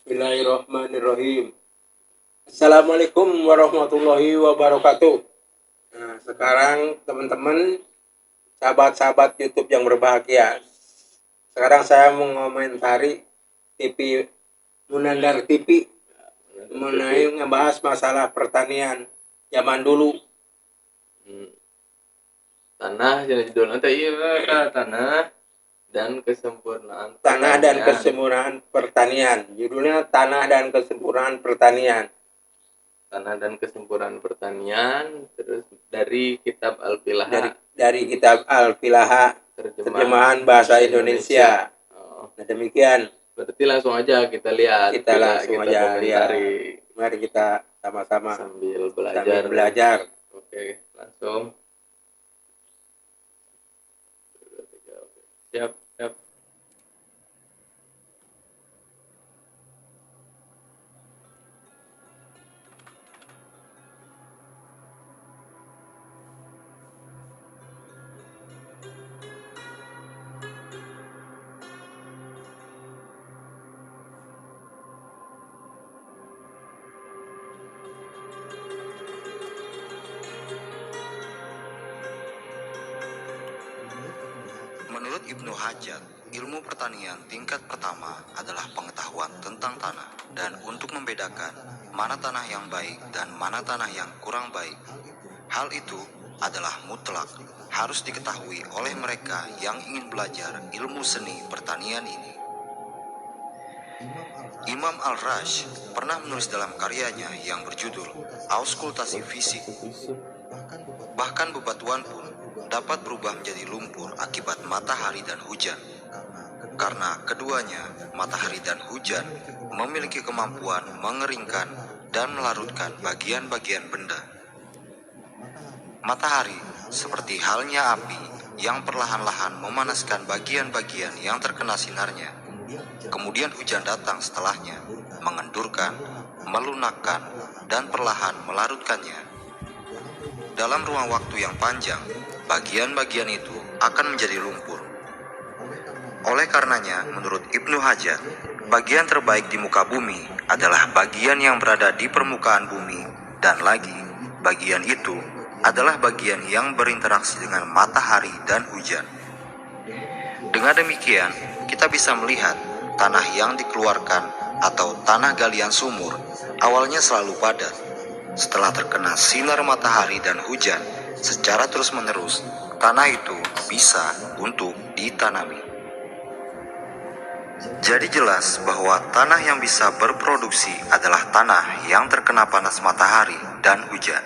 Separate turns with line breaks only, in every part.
Bismillahirrahmanirrahim. Assalamualaikum warahmatullahi wabarakatuh. Nah, sekarang teman-teman, sahabat-sahabat YouTube yang berbahagia. Sekarang saya mengomentari TV Munandar TV mengenai ngebahas masalah pertanian zaman dulu.
Tanah judulnya teh iya tanah dan kesempurnaan
Tanah dan kesempurnaan pertanian. Judulnya Tanah dan Kesempurnaan Pertanian.
Tanah dan kesempurnaan pertanian, terus dari kitab Al-Filaha.
Dari kitab Al-Filaha, terjemahan bahasa Indonesia. Nah, demikian.
Berarti langsung aja kita lihat.
Kita langsung aja lihat. Mari kita sama-sama
sambil belajar. Oke, langsung. Siap.
Menurut Ibnu Hajar, ilmu pertanian tingkat pertama adalah pengetahuan tentang tanah, dan untuk membedakan mana tanah yang baik dan mana tanah yang kurang baik. Hal itu adalah mutlak, harus diketahui oleh mereka yang ingin belajar ilmu seni pertanian ini. Imam Al-Rash pernah menulis dalam karyanya yang berjudul Auskultasi Fisik, bahkan bebatuan pun dapat berubah menjadi lumpur akibat matahari dan hujan. Karena keduanya, matahari dan hujan, memiliki kemampuan mengeringkan dan melarutkan bagian-bagian benda. Matahari seperti halnya api yang perlahan-lahan memanaskan bagian-bagian yang terkena sinarnya. Kemudian hujan datang setelahnya, mengendurkan, melunakkan, dan perlahan melarutkannya. Dalam ruang waktu yang panjang, bagian-bagian itu akan menjadi lumpur. Oleh karenanya, menurut Ibnu Hajar, bagian terbaik di muka bumi adalah bagian yang berada di permukaan bumi, dan lagi, bagian itu adalah bagian yang berinteraksi dengan matahari dan hujan. Dengan demikian, kita bisa melihat tanah yang dikeluarkan atau tanah galian sumur awalnya selalu padat. Setelah terkena sinar matahari dan hujan secara terus-menerus, tanah itu bisa untuk ditanami. Jadi jelas bahwa tanah yang bisa berproduksi adalah tanah yang terkena panas matahari dan hujan.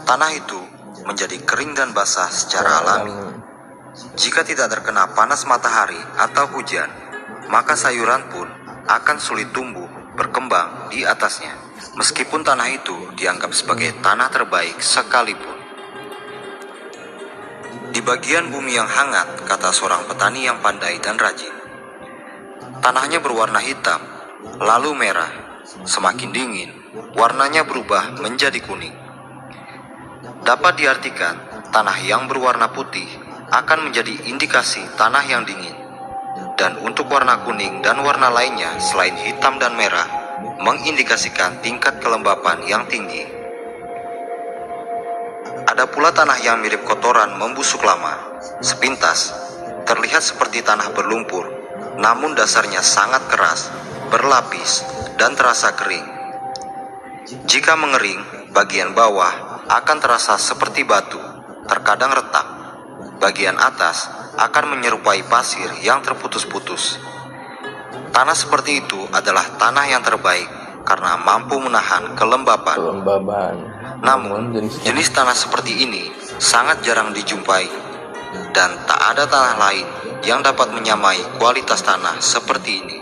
Tanah itu menjadi kering dan basah secara alami. Jika tidak terkena panas matahari atau hujan, maka sayuran pun akan sulit tumbuh berkembang di atasnya, meskipun tanah itu dianggap sebagai tanah terbaik sekalipun. Di bagian bumi yang hangat, kata seorang petani yang pandai dan rajin, tanahnya berwarna hitam, lalu merah. Semakin dingin, warnanya berubah menjadi kuning. Dapat diartikan, tanah yang berwarna putih akan menjadi indikasi tanah yang dingin. Dan untuk warna kuning dan warna lainnya selain hitam dan merah, mengindikasikan tingkat kelembapan yang tinggi. Ada pula tanah yang mirip kotoran membusuk lama. Sepintas, terlihat seperti tanah berlumpur, namun dasarnya sangat keras, berlapis, dan terasa kering. Jika mengering, bagian bawah akan terasa seperti batu, terkadang retak. Bagian atas akan menyerupai pasir yang terputus-putus. Tanah seperti itu adalah tanah yang terbaik karena mampu menahan kelembapan. Namun, jenis tanah seperti ini sangat jarang dijumpai, dan tak ada tanah lain yang dapat menyamai kualitas tanah seperti ini.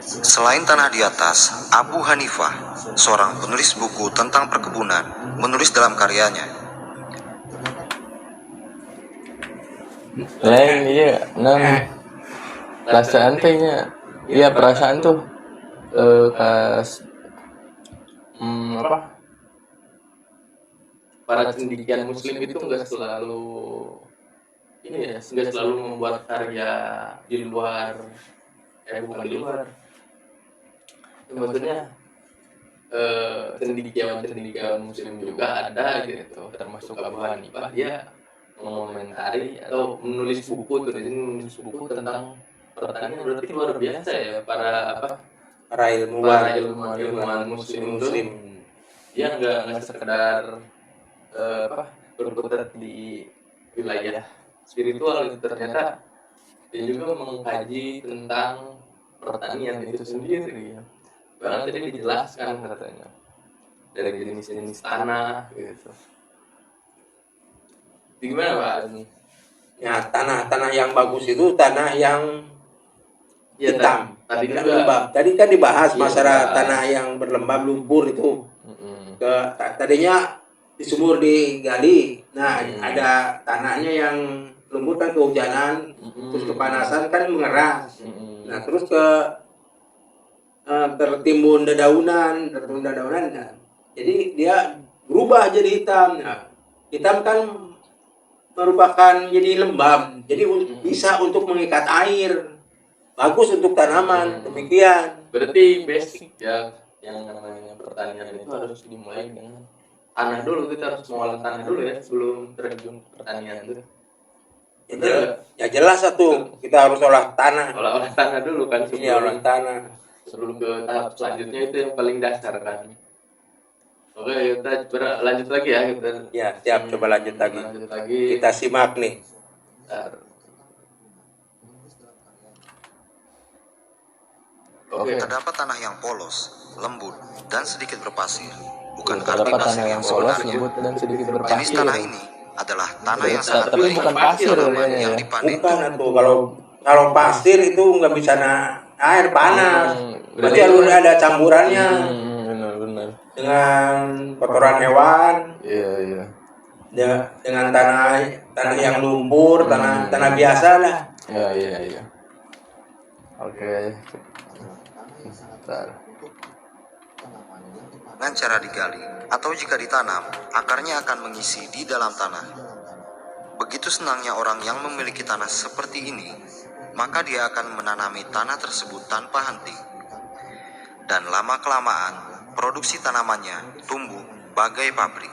Selain tanah di atas, Abu Hanifah, seorang penulis buku tentang perkebunan, menulis dalam karyanya,
Lain iya, perasaan tehnya, iya perasaan tuh, kas, para cendekiawan muslim itu nggak selalu ini ya nggak selalu membuat karya di luar, bukan di luar. Maksudnya cendekiawan muslim juga ada gitu, termasuk Abu Hanifah. Dia mengomentari atau menulis buku tentang pertanian. Berarti luar biasa ya
Para ilmuwan
ilmuwan muslim. Dia nggak sekedar berkutat di wilayah spiritual, ternyata dia juga mengkaji tentang pertanian itu sendiri. Bahkan tadi dijelaskan katanya dari jenis-jenis tanah gitu. Gimana Pak?
Ya, tanah yang bagus itu tanah yang hitam,
Tadi
tidak
juga
lembab. Tadi kan dibahas
Iya,
masalah
dibahas.
tanah yang berlembab lumpur itu. Tadinya di sumur digali. Nah, ada tanahnya yang lembut kan kehujanan, terus kepanasan kan mengeras. Nah, terus tertimbun dedaunan. Nah, jadi dia berubah jadi hitam. Nah, hitam kan merupakan jadi lembab. Jadi bisa untuk mengikat air. Bagus untuk tanaman, demikian.
Berarti basic ya, yang namanya pertanian itu harus dimulai dengan tanah dulu. Kita harus mengolah tanah dulu ya sebelum terjun ke pertanian itu.
Ya jelas satu, kita harus olah tanah.
Olah tanah dulu kan
Iya, olah tanah.
sebelum ke tahap selanjutnya, itu yang paling dasar kan. Oke, kita coba lanjut lagi ya.
Ya, siap, coba lanjut lagi. Kita simak nih.
Oke.
Terdapat tanah yang polos, lembut, dan sedikit berpasir. Bukan
Terdapat
arti
tanah
pasir
yang
yang
polos,
sebenarnya.
lembut, dan sedikit
Jenis
berpasir.
tanah ini adalah tanah yang sangat
Tapi
baik
bukan pasir
tanaman
ya.
yang dipanen.
Bukan tuh, kalau pasir itu nggak bisa air panas. Berarti harus ada campurannya
Benar.
dengan kotoran hewan,
Iya.
dengan tanah yang lumpur, tanah biasa lah.
Iya. Oke. Bentar.
Dengan cara digali atau jika ditanam, akarnya akan mengisi di dalam tanah. Begitu senangnya orang yang memiliki tanah seperti ini, maka dia akan menanami tanah tersebut tanpa henti. Dan lama-kelamaan, produksi tanamannya tumbuh bagai pabrik.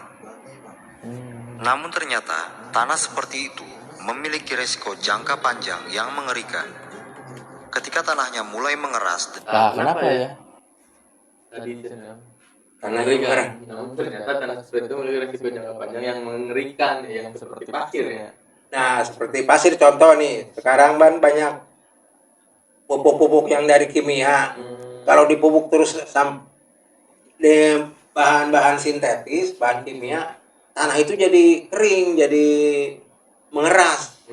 Namun ternyata, tanah seperti itu memiliki resiko jangka panjang yang mengerikan. Ketika tanahnya mulai mengeras,
Kenapa ya? Tadi
Tanah yang merah.
namun ternyata tanah seperti itu memiliki resiko jangka panjang yang mengerikan, yang seperti pasir ya.
Nah, seperti pasir contoh nih. Sekarang banyak pupuk-pupuk yang dari kimia. Kalau dipupuk terus di bahan-bahan sintetis, bahan kimia, tanah itu jadi kering, jadi mengeras.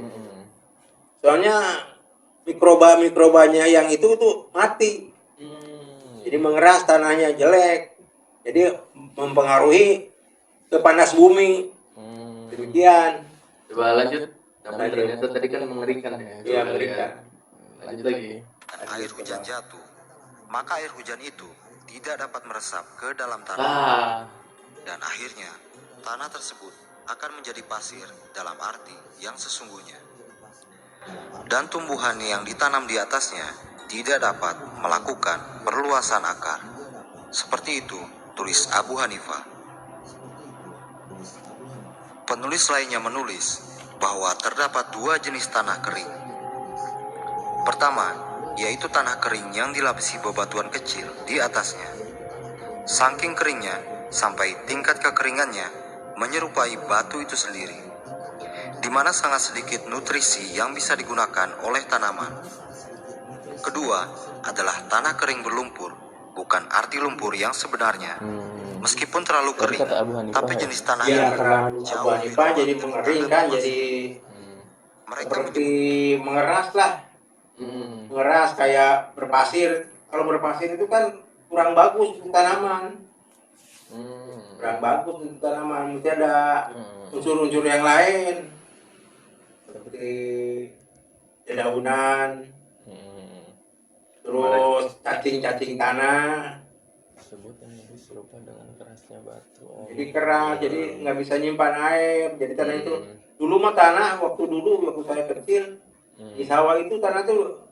Soalnya mikrobanya yang itu tuh mati. Jadi mengeras, tanahnya jelek. Jadi mempengaruhi ke panas bumi. Demikian.
Coba lanjut. Tapi ternyata tadi kan mengerikan ya.
Iya, mengerikan.
Lanjut lagi.
air hujan jatuh, maka air hujan itu tidak dapat meresap ke dalam tanah. Dan akhirnya, tanah tersebut akan menjadi pasir dalam arti yang sesungguhnya. Dan tumbuhan yang ditanam di atasnya tidak dapat melakukan perluasan akar. Seperti itu, tulis Abu Hanifah. Penulis lainnya menulis bahwa terdapat dua jenis tanah kering. Pertama, yaitu tanah kering yang dilapisi bebatuan kecil di atasnya. Saking keringnya, sampai tingkat kekeringannya menyerupai batu itu sendiri, di mana sangat sedikit nutrisi yang bisa digunakan oleh tanaman. Kedua adalah tanah kering berlumpur, bukan arti lumpur yang sebenarnya. Meskipun terlalu kering, tapi jenis tanah
Iya,
yang
karena
jauh
Abu
lebih
Hanifah
lembut
jadi
dan
mengering
berada
kan,
luas.
jadi
Mereka
seperti mengeras lah. Mengeras kayak berpasir. Kalau berpasir itu kan kurang bagus untuk tanaman. Kurang bagus untuk tanaman. Mesti ada unsur-unsur yang lain. Seperti dedaunan. Terus cacing-cacing tanah.
Sebutan lebih serupa dengan kerasnya batu.
Jadi keras, jadi nggak bisa nyimpan air. Jadi tanah itu Dulu mah tanah waktu saya kecil di sawah itu tanah tuh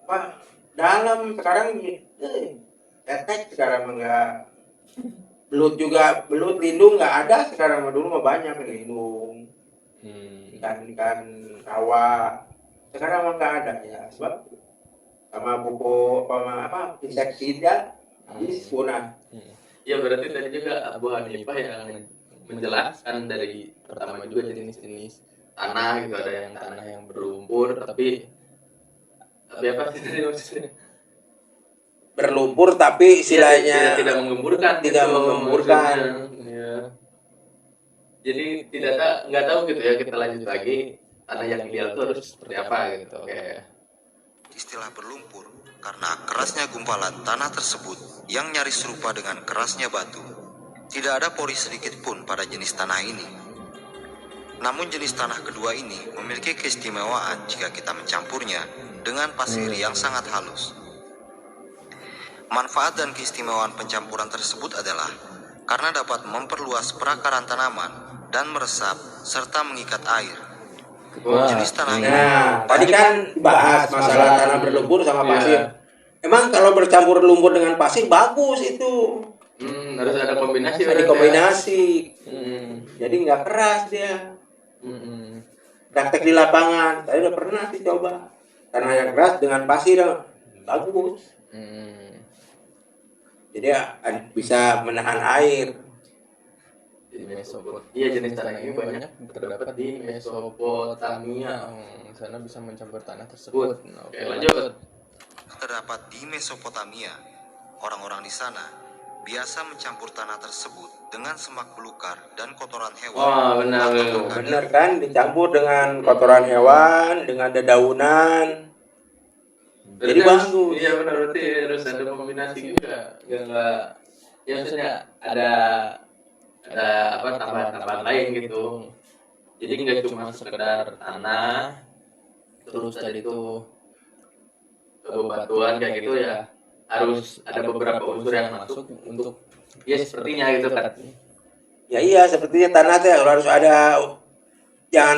dalam, sekarang tetek, sekarang mah enggak. Belut lindung nggak ada sekarang, dulu mah banyak lindung, ikan rawa, sekarang mah nggak ada ya, sebab sama pupuk insektisida habis punah.
Ya berarti tadi juga Abu Hanifah yang menjelaskan dari pertama juga jenis-jenis tanah gitu, ada yang tanah yang berlumpur tapi apa sih tadi maksudnya?
Berlumpur tapi istilahnya
tidak menggemburkan,
tidak
gitu,
menggemburkan.
Ya. Jadi nggak tahu gitu ya, kita lanjut lagi tanah yang ideal itu harus seperti apa gitu. Oke.
Istilah berlumpur karena kerasnya gumpalan tanah tersebut yang nyaris serupa dengan kerasnya batu. Tidak ada pori sedikit pun pada jenis tanah ini. Namun jenis tanah kedua ini memiliki keistimewaan jika kita mencampurnya dengan pasir yang sangat halus. Manfaat dan keistimewaan pencampuran tersebut adalah karena dapat memperluas perakaran tanaman dan meresap serta mengikat air. Jenis tanah ini
tadi kan bahas masalah tanah berlumpur sama pasir. Emang kalau bercampur lumpur dengan pasir bagus itu.
Harus ada kombinasi.
Ada kombinasi. Jadi nggak keras dia. Praktek di lapangan, saya udah pernah sih coba. Tanah yang keras dengan pasir bagus. Jadi bisa menahan air.
Iya, jenis tanah ini banyak terdapat di Mesopotamia. Sana bisa mencampur tanah tersebut. Oke, lanjut.
Terdapat di Mesopotamia. Orang-orang di sana biasa mencampur tanah tersebut dengan semak belukar dan kotoran hewan.
Wah, benar
kan, dicampur dengan kotoran hewan, dengan dedaunan. Jadi bagus.
Iya benar, berarti harus ada kombinasi juga. Enggak, ya maksudnya ada tambahan lain gitu. Jadi nggak cuma sekedar tanah terus tadi itu bebatuan kayak gitu ya, harus ada beberapa unsur yang masuk untuk ya sepertinya gitu kan.
Ya iya, sepertinya tanah teh harus ada, jangan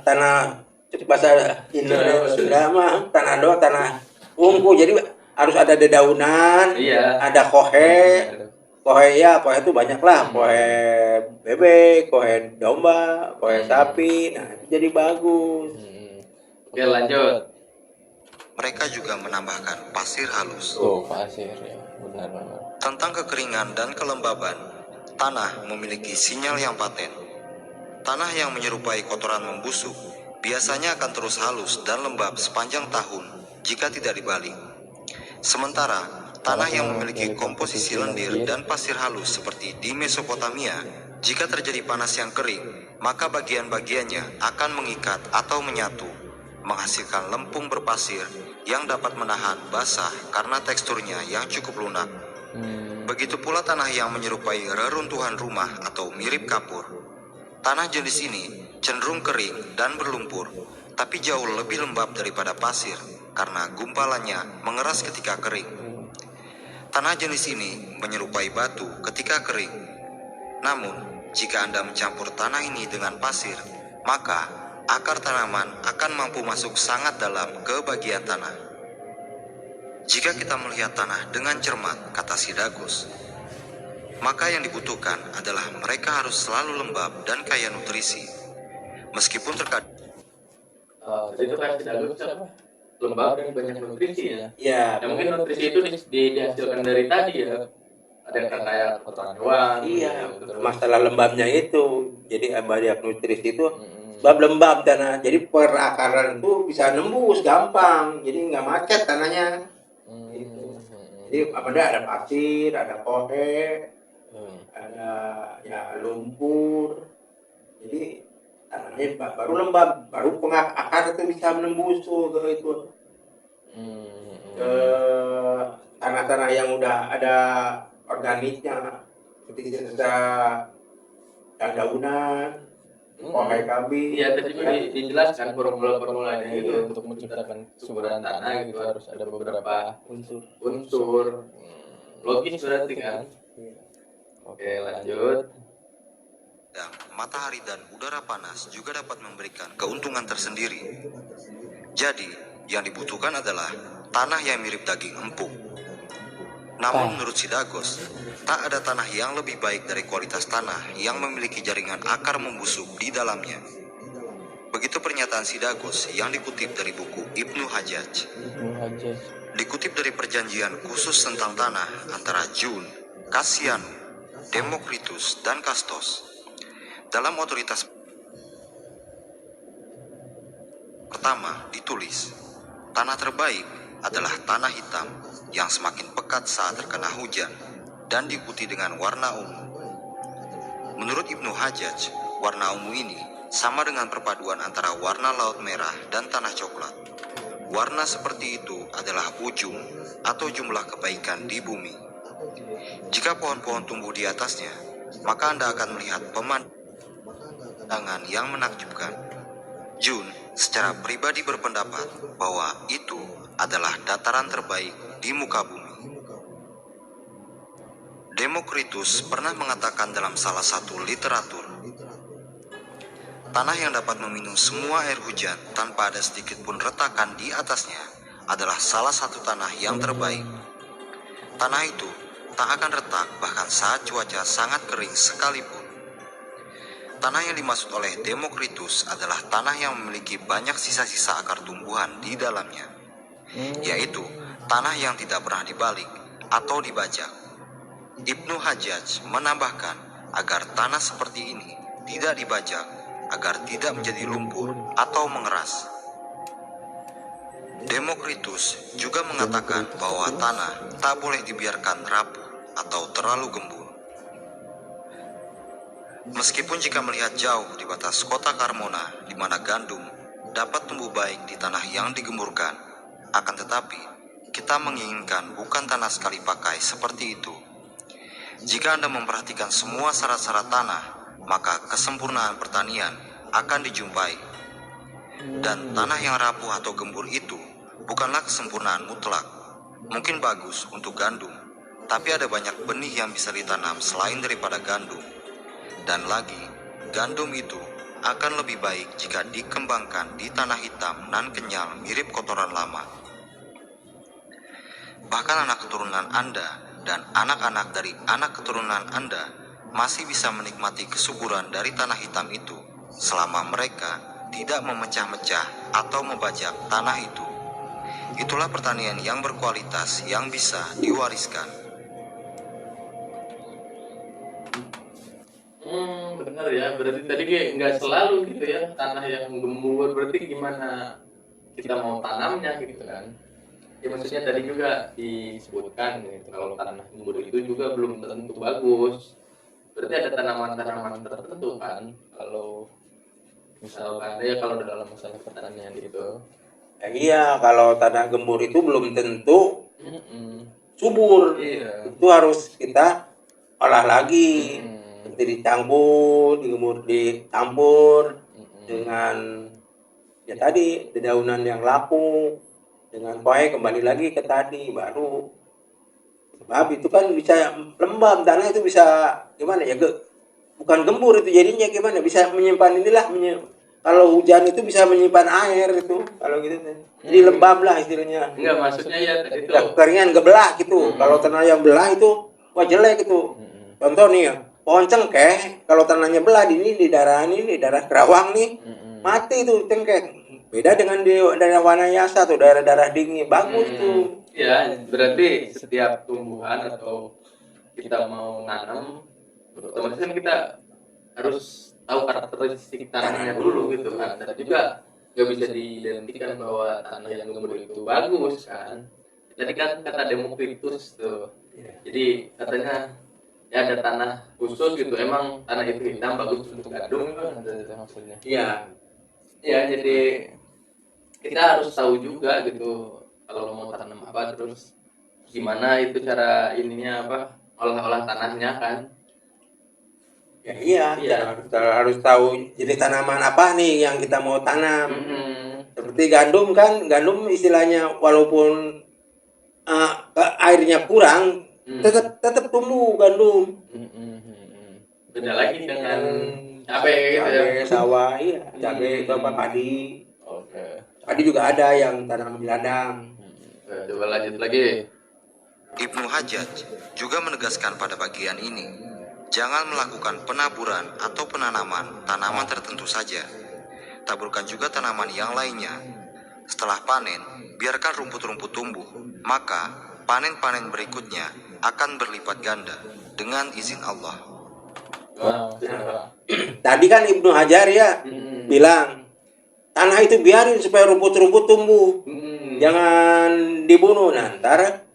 tanah bahasa Indonesia mah tanah doang, tanah ungu. Jadi harus ada dedaunan, ada kohe itu banyak lah, kohe bebek, kohe domba, kohe sapi. Nah, itu jadi bagus.
Oke, lanjut.
Mereka juga menambahkan pasir halus.
Pasir ya, benar.
Tentang kekeringan dan kelembaban, tanah memiliki sinyal yang paten. Tanah yang menyerupai kotoran membusuk biasanya akan terus halus dan lembab sepanjang tahun jika tidak dibalik. Sementara tanah yang memiliki komposisi lendir dan pasir halus seperti di Mesopotamia, jika terjadi panas yang kering, maka bagian-bagiannya akan mengikat atau menyatu, menghasilkan lempung berpasir yang dapat menahan basah karena teksturnya yang cukup lunak. Begitu pula tanah yang menyerupai reruntuhan rumah atau mirip kapur. Tanah jenis ini cenderung kering dan berlumpur, tapi jauh lebih lembab daripada pasir karena gumpalannya mengeras ketika kering. Tanah jenis ini menyerupai batu ketika kering. Namun, jika Anda mencampur tanah ini dengan pasir, maka akar tanaman akan mampu masuk sangat dalam ke bagian tanah. Jika kita melihat tanah dengan cermat, kata Sidagus, maka yang dibutuhkan adalah mereka harus selalu lembab dan kaya nutrisi. Meskipun terkadang
Itu kayak Sidagus apa? Lembab dan banyak nutrisi ya.
Ya,
Mungkin nutrisi itu dihasilkan dari tadi ya. Ada kayak kotoran hewan.
iya, masalah lembabnya itu. Jadi banyak nutrisi itu sebab lembab tanah. Jadi perakaran itu bisa nembus gampang. Jadi nggak macet tanahnya. Jadi ada pasir, ada kohe, ada ya lumpur. Jadi tanahnya baru lembab, baru akar itu bisa menembus tuh ke itu. Ke tanah-tanah yang udah ada organiknya, seperti sisa daunan, kohe kabi.
Iya, tadi juga dijelaskan formula-formulanya itu untuk menciptakan kesuburan tanah gitu harus ada beberapa unsur. Logis berarti kan. Oke, lanjut.
matahari dan udara panas juga dapat memberikan keuntungan tersendiri. Jadi, yang dibutuhkan adalah tanah yang mirip daging empuk. Namun menurut Sidagos, tak ada tanah yang lebih baik dari kualitas tanah yang memiliki jaringan akar membusuk di dalamnya. Begitu pernyataan Sidagos yang dikutip dari buku Ibnu Hajjaj. Dikutip dari perjanjian khusus tentang tanah antara Jun, Cassiano, Demokritus, dan Kastos. Dalam otoritas pertama ditulis, tanah terbaik adalah tanah hitam yang semakin pekat saat terkena hujan dan diikuti dengan warna ungu. Menurut Ibnu Hajjaj, warna ungu ini sama dengan perpaduan antara warna laut merah dan tanah coklat. Warna seperti itu adalah ujung atau jumlah kebaikan di bumi. Jika pohon-pohon tumbuh di atasnya, maka Anda akan melihat pemandangan yang menakjubkan. Jun secara pribadi berpendapat bahwa itu adalah dataran terbaik di muka bumi. Demokritus pernah mengatakan dalam salah satu literatur, tanah yang dapat meminum semua air hujan tanpa ada sedikit pun retakan di atasnya adalah salah satu tanah yang terbaik. Tanah itu tak akan retak bahkan saat cuaca sangat kering sekalipun. Tanah yang dimaksud oleh Demokritus adalah tanah yang memiliki banyak sisa-sisa akar tumbuhan di dalamnya, yaitu tanah yang tidak pernah dibalik atau dibajak. Ibnu Hajjaj menambahkan agar tanah seperti ini tidak dibajak agar tidak menjadi lumpur atau mengeras. Demokritus juga mengatakan bahwa tanah tak boleh dibiarkan rapuh atau terlalu gembur. Meskipun jika melihat jauh di batas kota Carmona, di mana gandum dapat tumbuh baik di tanah yang digemburkan, akan tetapi kita menginginkan bukan tanah sekali pakai seperti itu. Jika Anda memperhatikan semua syarat-syarat tanah, maka kesempurnaan pertanian akan dijumpai. Dan tanah yang rapuh atau gembur itu bukanlah kesempurnaan mutlak. Mungkin bagus untuk gandum, tapi ada banyak benih yang bisa ditanam selain daripada gandum. Dan lagi, gandum itu akan lebih baik jika dikembangkan di tanah hitam nan kenyal mirip kotoran lama. Bahkan anak keturunan Anda dan anak-anak dari anak keturunan Anda masih bisa menikmati kesuburan dari tanah hitam itu selama mereka tidak memecah-mecah atau membajak tanah itu. Itulah pertanian yang berkualitas yang bisa diwariskan.
Benar ya, berarti tadi kayak nggak selalu gitu ya tanah yang gembur, berarti gimana kita mau tanamnya gitu kan. Ya maksudnya tadi juga disebutkan gitu, kalau tanah gembur itu juga belum tentu bagus. Berarti ada tanaman-tanaman tertentu kan, kalau misalkan ya kalau dalam masalah pertanian itu.
Ya, iya, kalau tanah gembur itu belum tentu subur.
Iya.
Itu harus kita olah lagi. Seperti dicampur dengan ya tadi dedaunan yang lapuk, dengan kue kembali lagi ke tadi baru. Sebab itu kan bisa lembab, tanah itu bisa gimana ya, bukan gembur itu jadinya gimana, bisa menyimpan kalau hujan itu bisa menyimpan air itu kalau gitu. Jadi lembab lah istilahnya.
Enggak, maksudnya ya tadi itu
kekeringan gebelah gitu. Kalau tanah yang belah itu wah jelek itu. Contoh nih ya, pohon cengkeh kalau tanahnya belah di daerah Kerawang nih, mati tuh cengkeh. Beda dengan di daerah Wanayasa tuh, daerah-daerah dingin bagus tuh.
Ya, berarti setiap tumbuhan atau kita mau nanam, otomatis kan kita harus tahu karakteristik tanahnya dulu gitu kan. Dan juga nggak bisa diidentikan bahwa tanah yang gembur itu bagus kan. Tadi kan kata Demokritus tuh, jadi katanya ya ada tanah khusus gitu, emang tanah itu hitam bagus untuk gandum kan maksudnya. Iya. Ya, jadi kita harus tahu juga gitu kalau mau tanam apa, terus gimana itu cara ininya apa, olah tanahnya kan.
Ya iya. Harus tahu jadi tanaman apa nih yang kita mau tanam. Seperti gandum kan, gandum istilahnya walaupun airnya kurang, tetap tumbuh gandum.
Beda lagi dengan cabai gitu ya.
cabai sawah, iya, cabai itu apa padi.
Oke.
Padi juga ada yang tanam di ladang.
Coba lanjut lagi.
Ibnu Hajjaj juga menegaskan pada bagian ini, jangan melakukan penaburan atau penanaman tanaman tertentu saja. Taburkan juga tanaman yang lainnya. Setelah panen, biarkan rumput-rumput tumbuh, maka panen-panen berikutnya akan berlipat ganda dengan izin Allah.
Wow.
Tadi kan Ibnu Hajar ya bilang tanah itu biarin supaya rumput-rumput tumbuh, jangan dibunuh. Nah, ntar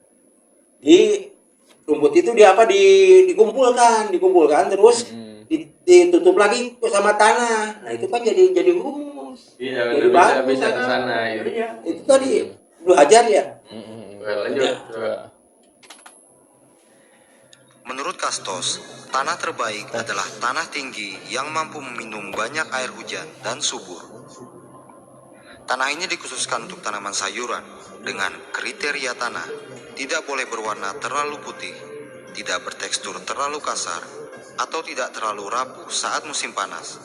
di rumput itu dikumpulkan terus ditutup lagi sama tanah. Nah itu kan jadi humus.
Iya,
Jadi
bisa ke sana gitu.
Iya, itu tadi Ibnu Hajar ya.
Lanjut. Coba.
Menurut Kastos, tanah terbaik adalah tanah tinggi yang mampu meminum banyak air hujan dan subur. Tanah ini dikhususkan untuk tanaman sayuran dengan kriteria tanah tidak boleh berwarna terlalu putih, tidak bertekstur terlalu kasar, atau tidak terlalu rapuh saat musim panas.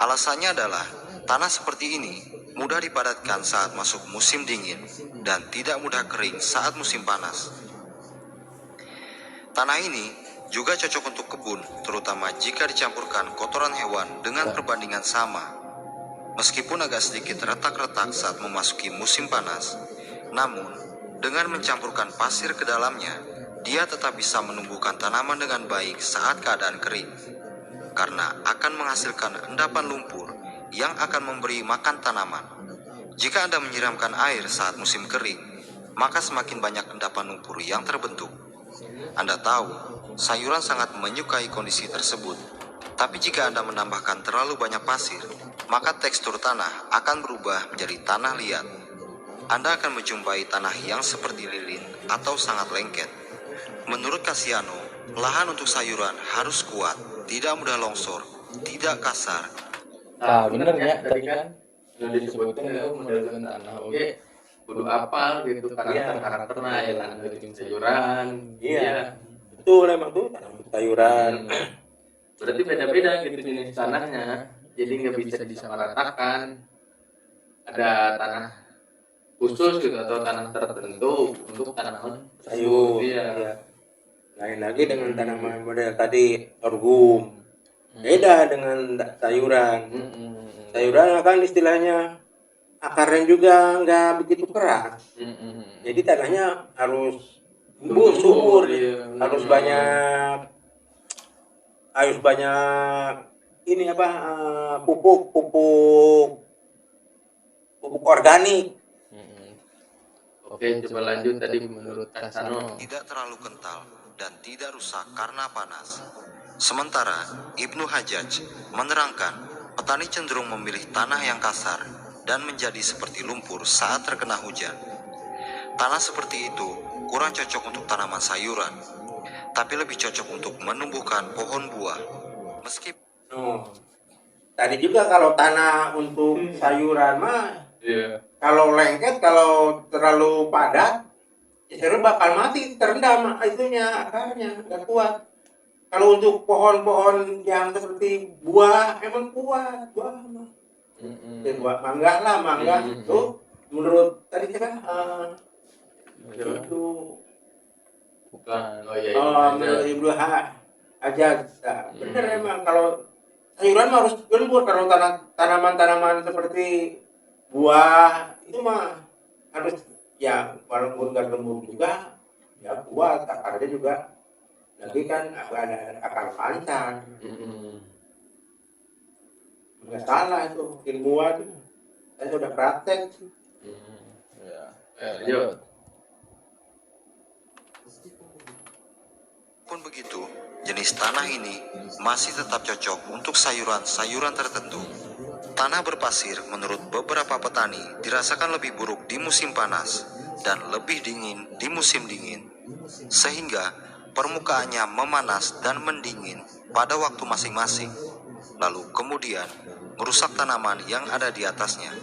Alasannya adalah tanah seperti ini mudah dipadatkan saat masuk musim dingin dan tidak mudah kering saat musim panas. Tanah ini juga cocok untuk kebun, terutama jika dicampurkan kotoran hewan dengan perbandingan sama. Meskipun agak sedikit retak-retak saat memasuki musim panas, namun dengan mencampurkan pasir ke dalamnya, dia tetap bisa menumbuhkan tanaman dengan baik saat keadaan kering. Karena akan menghasilkan endapan lumpur yang akan memberi makan tanaman. Jika Anda menyiramkan air saat musim kering, maka semakin banyak endapan lumpur yang terbentuk. Anda tahu, sayuran sangat menyukai kondisi tersebut. Tapi jika Anda menambahkan terlalu banyak pasir, maka tekstur tanah akan berubah menjadi tanah liat. Anda akan menjumpai tanah yang seperti lilin atau sangat lengket. Menurut Kasiano, lahan untuk sayuran harus kuat, tidak mudah longsor, tidak kasar.
Bener ya tadi kan yang disebutkan itu modelan tanah. Oke, kudu apa gitu karakternya ya tanah bikin sayuran.
Iya. Betul emang tuh tanam sayuran.
Berarti beda-beda gitu jenis tanahnya. Jadi nggak bisa disamaratakan. Ada tanah khusus gitu atau tanah tertentu untuk tanaman
Sayur. Iya. Lain lagi dengan tanaman model tadi sorghum. Beda dengan sayuran. Sayuran kan istilahnya akarnya juga nggak begitu keras. Jadi tanahnya harus subur, harus banyak ini apa pupuk organik.
Oke, coba lanjut tadi menurut Kasano.
Tidak terlalu kental dan tidak rusak karena panas. Sementara Ibnu Hajjaj menerangkan petani cenderung memilih tanah yang kasar dan menjadi seperti lumpur saat terkena hujan. Tanah seperti itu kurang cocok untuk tanaman sayuran, tapi lebih cocok untuk menumbuhkan pohon buah.
Tadi juga kalau tanah untuk sayuran mah, kalau lengket, kalau terlalu padat, sayuran bakal mati, terendam akarnya, nggak kuat. Kalau untuk pohon-pohon yang seperti buah, emang kuat buah mah. Buah mangga tuh menurut tadi kan itu
bukan
menurut Ibnu Hajjaj. Bener emang kalau sayuran mah harus gembur. Kalau tanaman-tanaman seperti buah itu mah harus ya walaupun nggak gembur juga ya kuat, akarnya juga lagi kan ada akar panjang. Nggak salah itu ilmuwan, saya sudah praktek.
Lanjut.
Pun begitu, jenis tanah ini masih tetap cocok untuk sayuran-sayuran tertentu. Tanah berpasir menurut beberapa petani dirasakan lebih buruk di musim panas dan lebih dingin di musim dingin, sehingga permukaannya memanas dan mendingin pada waktu masing-masing, lalu kemudian merusak tanaman yang ada di atasnya.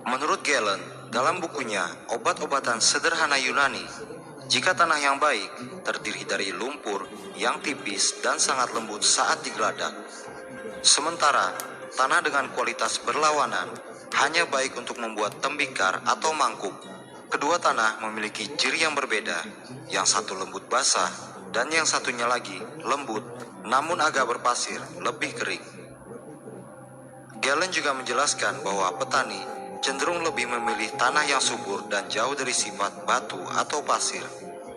Menurut Galen, dalam bukunya Obat-obatan Sederhana Yunani, jika tanah yang baik terdiri dari lumpur yang tipis dan sangat lembut saat digeladak, Sementara tanah dengan kualitas berlawanan hanya baik untuk membuat tembikar atau mangkuk. Kedua tanah memiliki ciri yang berbeda, yang satu lembut basah dan yang satunya lagi lembut namun agak berpasir, lebih kering. Gallen juga menjelaskan bahwa petani cenderung lebih memilih tanah yang subur dan jauh dari sifat batu atau pasir,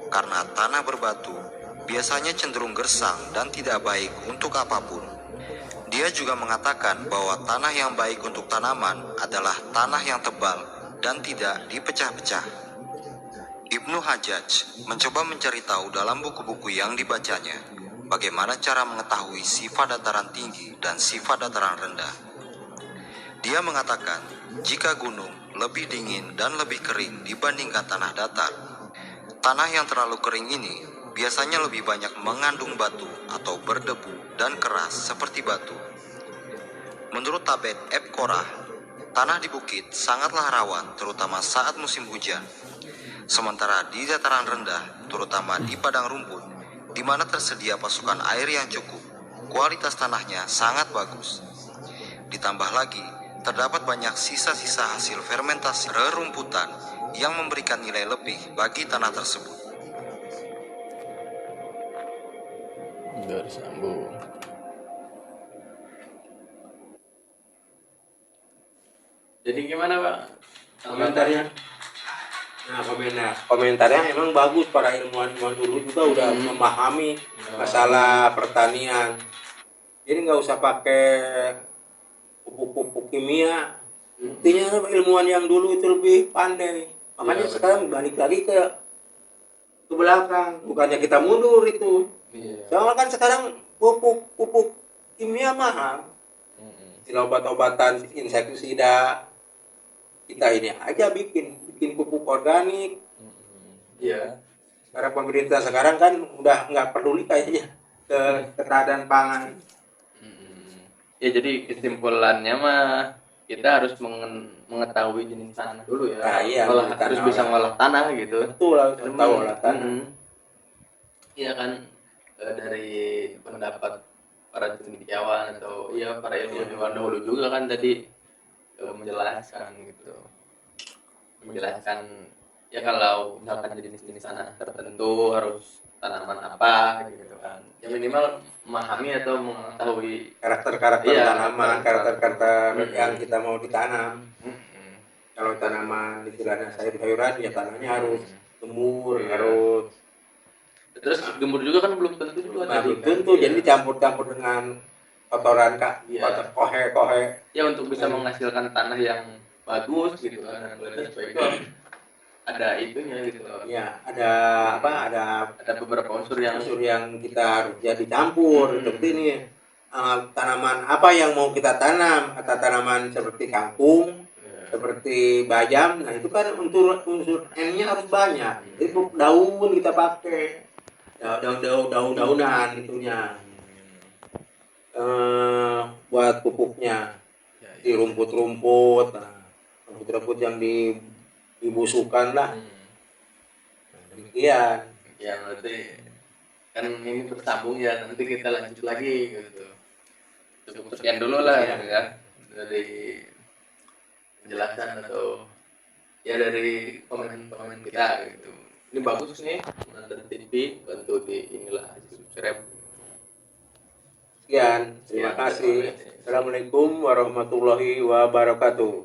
karena tanah berbatu biasanya cenderung gersang dan tidak baik untuk apapun. Dia juga mengatakan bahwa tanah yang baik untuk tanaman adalah tanah yang tebal dan tidak dipecah-pecah. Ibnu Hajjaj mencoba mencari tahu dalam buku-buku yang dibacanya bagaimana cara mengetahui sifat dataran tinggi dan sifat dataran rendah. Dia mengatakan jika gunung lebih dingin dan lebih kering dibandingkan tanah datar, tanah yang terlalu kering ini biasanya lebih banyak mengandung batu atau berdebu dan keras seperti batu. Menurut Tabet Eb Korah, tanah di bukit sangatlah rawan terutama saat musim hujan. Sementara di dataran rendah, terutama di padang rumput, di mana tersedia pasukan air yang cukup, kualitas tanahnya sangat bagus. Ditambah lagi, terdapat banyak sisa-sisa hasil fermentasi rerumputan yang memberikan nilai lebih bagi tanah tersebut.
Udah sambung. Jadi gimana Pak?
Komentarnya? Nah, komentarnya emang bagus. Para ilmuwan-ilmuwan dulu juga udah memahami masalah pertanian. Jadi nggak usah pakai pupuk-pupuk kimia. Buktinya ilmuwan yang dulu itu lebih pandai. Makanya sekarang balik lagi ke belakang. Bukannya kita mundur itu. Soalnya kan sekarang pupuk kimia mahal. Obat-obatan insektisida. Kita ini aja bikin pupuk organik.
Iya.
Karena pemerintah sekarang kan udah nggak peduli kayaknya ke ketahanan pangan.
Ya jadi kesimpulannya mah kita harus mengetahui jenis tanah dulu ya.
Nah, iya,
Harus bisa ngolah tanah gitu.
Betul, harus tahu olah tanah.
Iya kan, dari pendapat para cendekiawan atau ya para ilmuwan dahulu juga kan tadi menjelaskan gitu, ya kalau misalkan jenis-jenis tanah tertentu harus tanaman apa gitu kan, ya minimal memahami atau mengetahui
Karakter-karakter
Iya,
tanaman, karakter-karakter
Hmm.
yang kita mau ditanam. Kalau tanaman istilahnya sayur-sayuran, ya tanahnya harus gemur,
Iya.
harus
Terus gembur juga kan belum tentu juga
nah,
tadi
belum
kan.
tentu.
Iya.
Jadi dicampur-campur dengan kotoran
Iya.
kohe-kohe.
Ya untuk bisa menghasilkan tanah yang bagus gitu kan, dan kualitas baik itu ada itunya gitu.
Ya, ada apa?
Ada beberapa unsur yang
Unsur yang kita harus jadi campur. Seperti ini tanaman apa yang mau kita tanam? Kata tanaman seperti kangkung, seperti bayam. Nah itu kan unsur N-nya harus banyak. Jadi daun kita pakai daunan itunya buat pupuknya di rumput-rumput. Nah, rumput-rumput yang dibusukan lah. Demikian.
ya berarti kan ini bersambung ya, nanti kita lanjut lagi gitu. Cukup sekian dulu lah gitu ya dari penjelasan atau ya dari komen-komen kita gitu. Ini bagus nih, dari TV, bantu di inilah subscribe.
Sekian, terima kasih. Assalamualaikum warahmatullahi wabarakatuh.